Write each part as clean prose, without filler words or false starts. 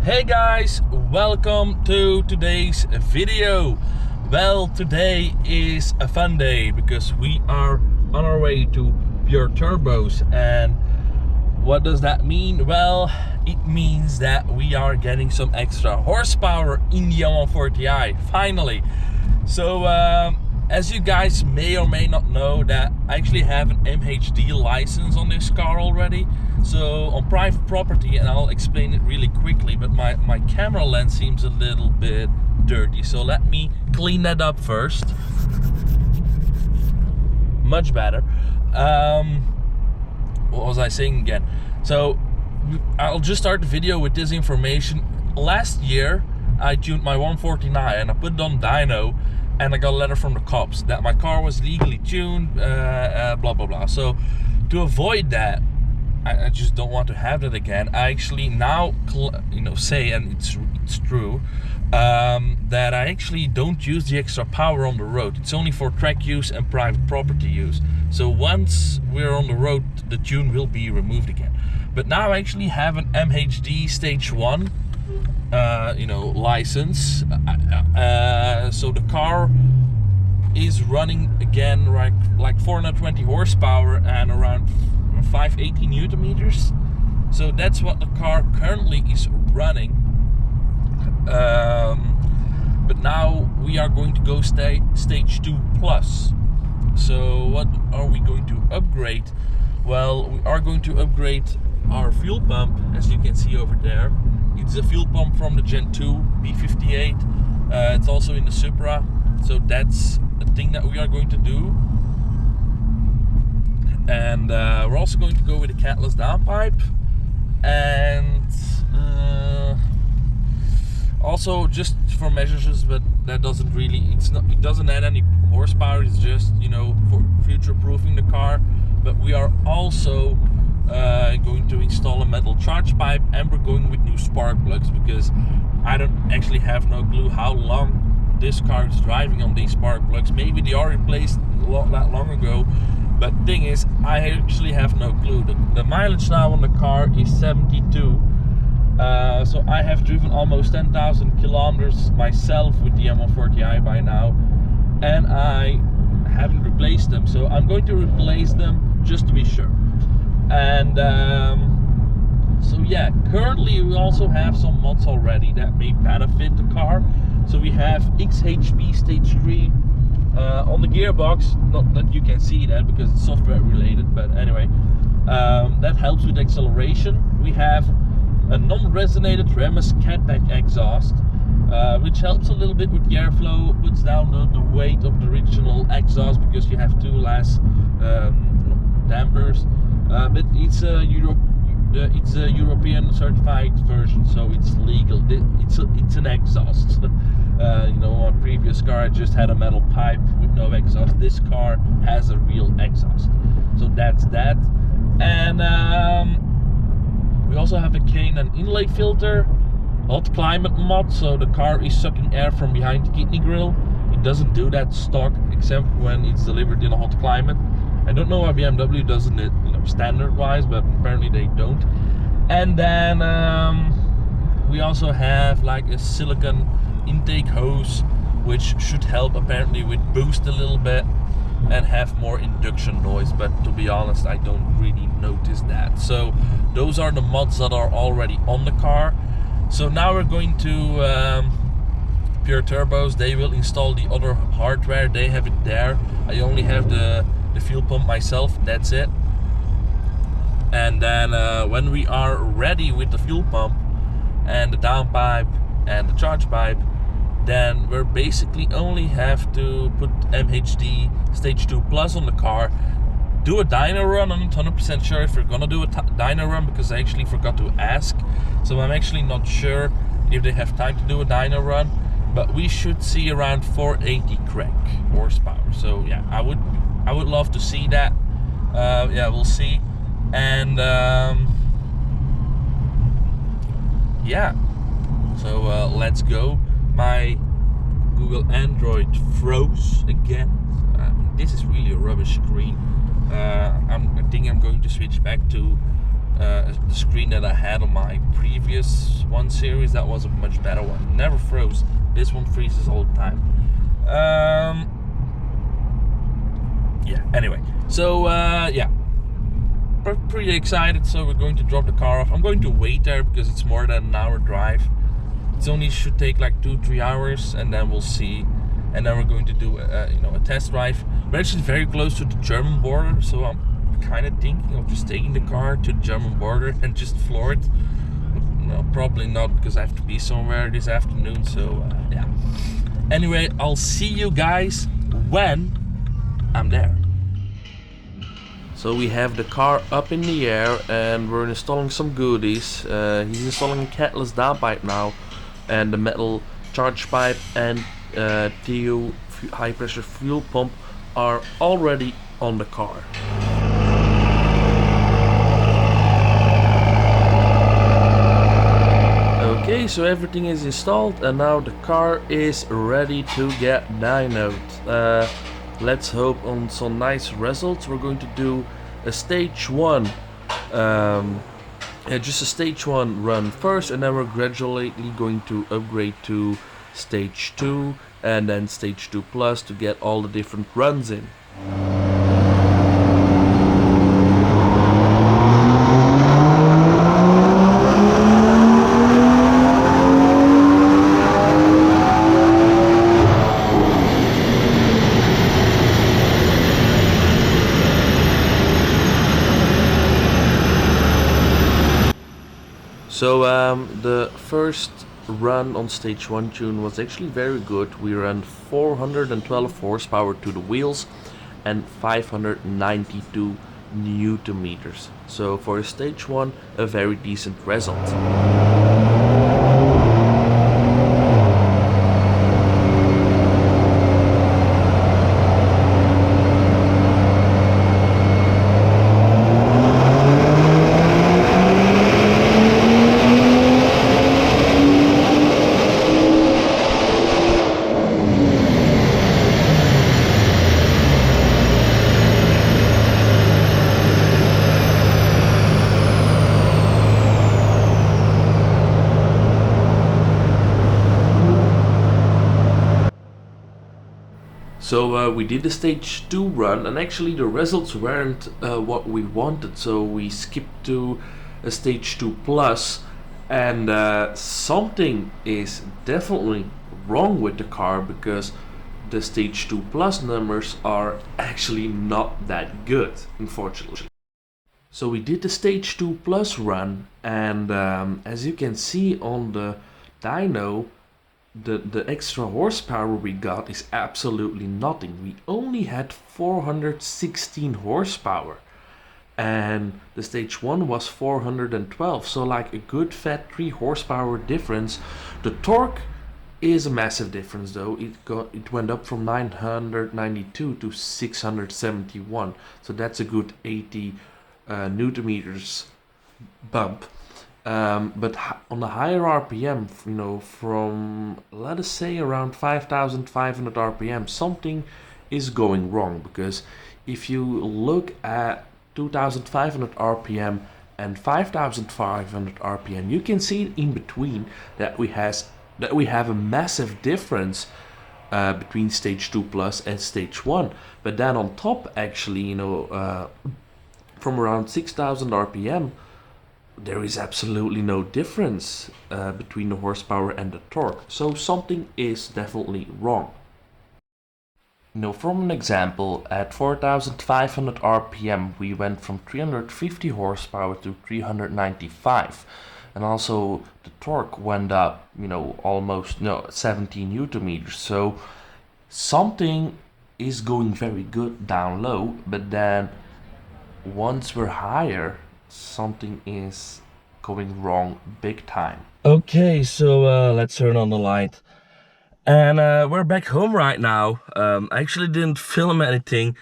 Hey guys, welcome to today's video. Well, today is a fun day because we are on our way to Pure Turbos. And what does that mean? Well, it means that we are getting some extra horsepower in the M140i, finally. So as you guys may or may not know, that I actually have an MHD license on this car already. So on private property, and I'll explain it really quickly, but my camera lens seems a little bit dirty. So let me clean that up first. Much better. What was I saying again? So I'll just start the video with this information. Last year I tuned my 140i and I put it on dyno, and I got a letter from the cops that my car was legally tuned, blah blah blah. So to avoid that, I just don't want to have that again. I actually now say, and it's true, that I actually don't use the extra power on the road. It's only for track use and private property use. So once we're on the road, the tune will be removed again. But now I actually have an MHD stage 1 license. So the car is running again like 420 horsepower and around 580 newton meters. So that's what the car currently is running. But now we are going to go stage 2 plus. So what are we going to upgrade? Well, we are going to upgrade our fuel pump, as you can see over there. It's a fuel pump from the Gen 2 B58. It's also in the Supra. So that's the thing that we are going to do. And we're also going to go with a catless downpipe, and also just for measures, but that doesn't really, it doesn't add any horsepower. It's just for future proofing the car. But we are also going to install a metal charge pipe, and we're going with new spark plugs because I don't actually have no clue how long this car is driving on these spark plugs. Maybe they are replaced that long ago. But the thing is, I actually have no clue. The mileage now on the car is 72. So I have driven almost 10,000 kilometers myself with the M140i by now. And I haven't replaced them. So I'm going to replace them just to be sure. And so yeah, currently we also have some mods already that may benefit the car. So we have XHP stage 3. On the gearbox, not that you can see that because it's software related, but anyway, that helps with acceleration. We have a non-resonated Remus catback exhaust, which helps a little bit with the airflow, puts down the weight of the original exhaust because you have two less dampers. But it's a European certified version, so it's legal. It's an exhaust. On previous car I just had a metal pipe with no exhaust. This car has a real exhaust, so that's that. And we also have a cane and inlay filter, hot climate mod, so the car is sucking air from behind the kidney grill. It doesn't do that stock except when it's delivered in a hot climate. I don't know why BMW doesn't it standard wise, but apparently they don't. And then we also have like a silicone intake hose, which should help apparently with boost a little bit and have more induction noise, but to be honest I don't really notice that. So those are the mods that are already on the car. So now we're going to Pure Turbos. They will install the other hardware, they have it there. I only have the fuel pump myself, that's it. And then when we are ready with the fuel pump and the downpipe and the charge pipe, then we're basically only have to put MHD stage 2 plus on the car, do a dyno run. I'm not 100% sure if we're gonna do a dyno run because I actually forgot to ask. So I'm actually not sure if they have time to do a dyno run, but we should see around 480 crank horsepower. So yeah, I would love to see that. Yeah, we'll see. And yeah, so let's go. My Google Android froze again. This is really a rubbish screen. I think I'm going to switch back to the screen that I had on my previous 1 series. That was a much better one. Never froze. This one freezes all the time. Yeah, anyway, so yeah, pretty excited. So we're going to drop the car off. I'm going to wait there because it's more than an hour drive. It only should take like 2-3 hours, and then we'll see. And then we're going to do a test drive. We're actually very close to the German border, so I'm kind of thinking of just taking the car to the German border and just floor it. No, probably not, because I have to be somewhere this afternoon. So yeah. Anyway, I'll see you guys when I'm there. So we have the car up in the air and we're installing some goodies. He's installing a catless downpipe now, and the metal charge pipe and TU high pressure fuel pump are already on the car. Okay, so everything is installed and now the car is ready to get dynoed. Let's hope on some nice results. We're going to do a stage 1, just a stage 1 run first, and then we're gradually going to upgrade to stage 2 and then stage 2 plus to get all the different runs in. So the first run on stage 1 tune was actually very good. We ran 412 horsepower to the wheels and 592 Newton meters. So for a stage 1, a very decent result. So we did the stage 2 run, and actually the results weren't what we wanted, so we skipped to a stage 2 plus, and something is definitely wrong with the car, because the stage 2 plus numbers are actually not that good, unfortunately. So we did the stage 2 plus run, and as you can see on the dyno, the extra horsepower we got is absolutely nothing. We only had 416 horsepower, and the stage 1 was 412, so like a good fat 3 horsepower difference. The torque is a massive difference though. It went up from 992 to 671, so that's a good 80 Newton meters bump. But on the higher RPM, from let us say around 5,500 RPM, something is going wrong, because if you look at 2,500 RPM and 5,500 RPM, you can see in between that we have a massive difference between stage 2 plus and stage 1. But then on top, actually, from around 6,000 RPM, there is absolutely no difference between the horsepower and the torque. So something is definitely wrong. From an example, at 4,500 RPM we went from 350 horsepower to 395, and also the torque went up, almost 17 Newton meters. So something is going very good down low, but then once we're higher, something is going wrong big time. Okay, so let's turn on the light. And we're back home right now. I actually didn't film anything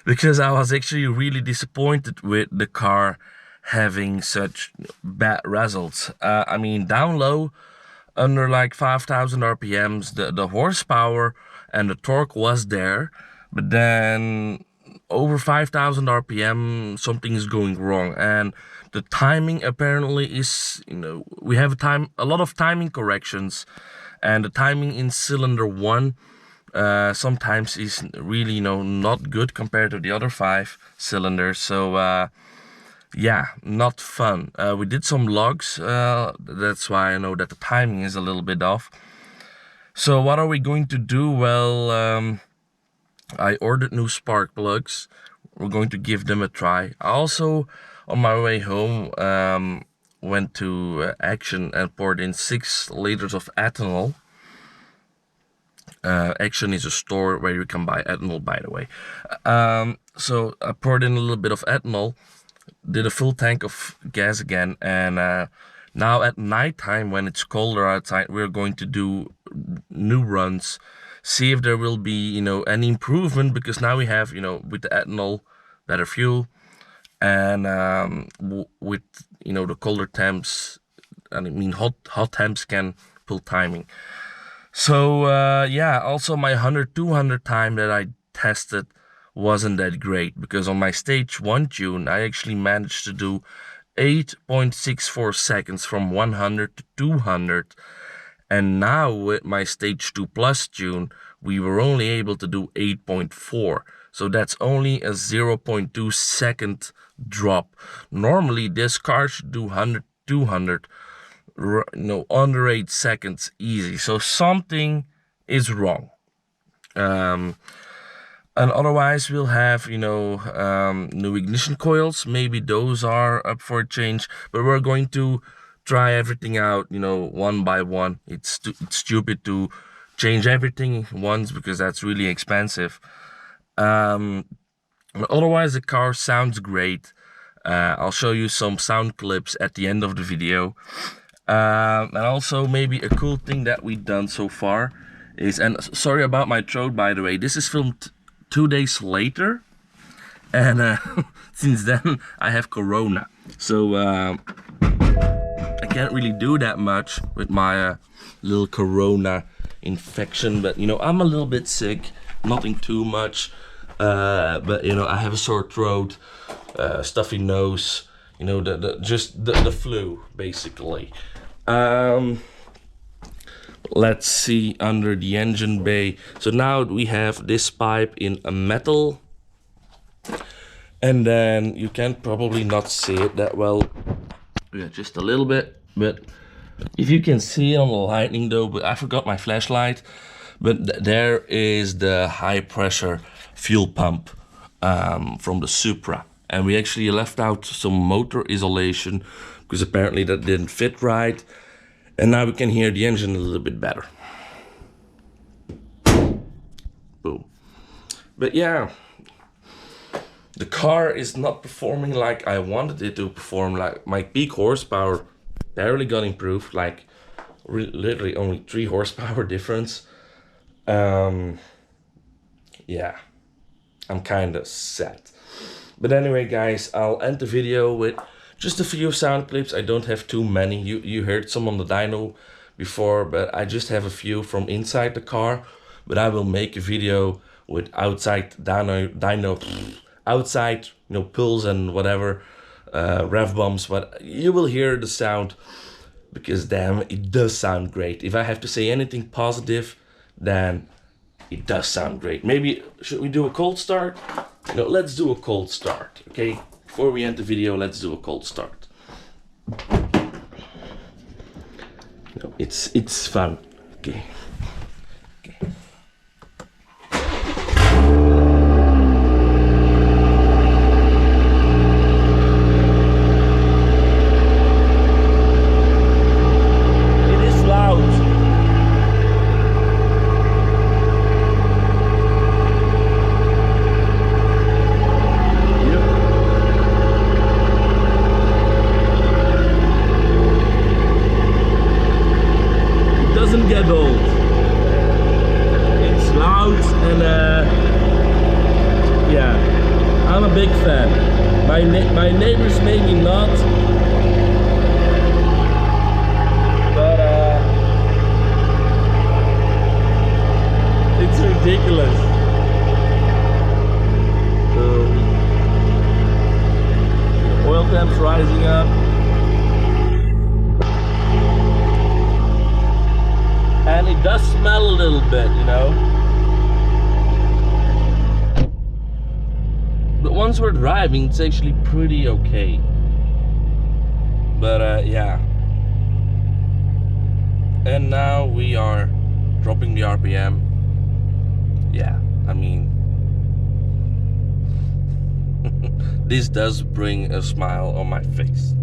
because I was actually really disappointed with the car having such bad results. I mean, down low, under like 5,000 RPMs, the horsepower and the torque was there, but then over 5,000 RPM, something is going wrong. And The timing apparently is, you know, we have a lot of timing corrections, and the timing in cylinder 1 sometimes is really, you know, not good compared to the other 5 cylinders. So yeah, not fun. We did some logs, that's why I know that the timing is a little bit off. So what are we going to do? Well, I ordered new spark plugs. We're going to give them a try. I also, on my way home, went to Action and poured in 6 liters of ethanol. Action is a store where you can buy ethanol, by the way. So I poured in a little bit of ethanol, did a full tank of gas again, and now at nighttime when it's colder outside, we're going to do new runs, see if there will be, you know, any improvement, because now we have, you know, with the ethanol, better fuel, and with, you know, the colder temps, and I mean hot temps can pull timing. So yeah, also my 100-200 time that I tested wasn't that great, because on my stage 1 tune I actually managed to do 8.64 seconds from 100 to 200, and now with my stage 2 plus tune we were only able to do 8.4, so that's only a 0.2 second drop. Normally this car should do 100-200, you know, under 8 seconds easy, so something is wrong. And otherwise we'll have, you know, new ignition coils. Maybe those are up for a change, but we're going to try everything out, you know, one by one. It's stupid to change everything once, because that's really expensive. Otherwise the car sounds great. I'll show you some sound clips at the end of the video. And also maybe a cool thing that we've done so far is, and sorry about my throat, by the way, this is filmed 2 days later, and since then I have corona, so I can't really do that much with my little corona infection. But you know, I'm a little bit sick, nothing too much, but you know, I have a sore throat, stuffy nose, you know, just the flu basically. Let's see under the engine bay. So now we have this pipe in a metal, and then you can probably not see it that well, yeah, just a little bit, but if you can see it on the lighting though, but I forgot my flashlight, but there is the high pressure fuel pump from the Supra, and we actually left out some motor isolation because apparently that didn't fit right. And now we can hear the engine a little bit better. Boom. But yeah, the car is not performing like I wanted it to perform. Like my peak horsepower barely got improved, like literally only 3 horsepower difference. Yeah, I'm kind of sad. But anyway guys, I'll end the video with just a few sound clips. I don't have too many. You heard some on the dyno before, but I just have a few from inside the car. But I will make a video with outside dyno outside, you know, pulls and whatever, rev bumps. But you will hear the sound, because damn, it does sound great. If I have to say anything positive, then it does sound great. Maybe should we do a cold start? No, let's do a cold start, okay? Before we end the video, let's do a cold start. No, it's fun. Okay. Get old. It's loud, and yeah, I'm a big fan. My neighbors maybe not, but it's ridiculous. So, oil temps right rising up. And it does smell a little bit, you know. But once we're driving, it's actually pretty okay. But yeah. And now we are dropping the RPM. Yeah, I mean, this does bring a smile on my face.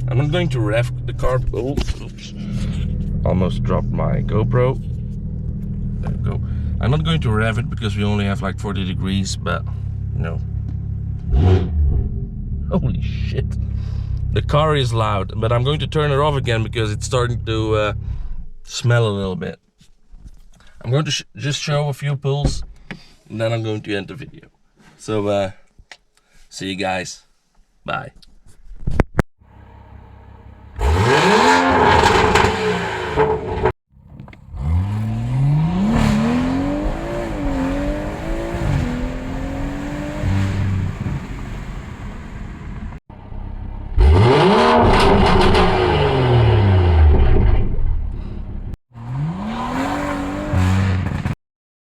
I'm not going to rev the car. Oops. Almost dropped my GoPro. There we go. I'm not going to rev it because we only have like 40 degrees, but you know. Holy shit. The car is loud, but I'm going to turn it off again because it's starting to smell a little bit. I'm going to just show a few pulls and then I'm going to end the video. So see you guys. Bye.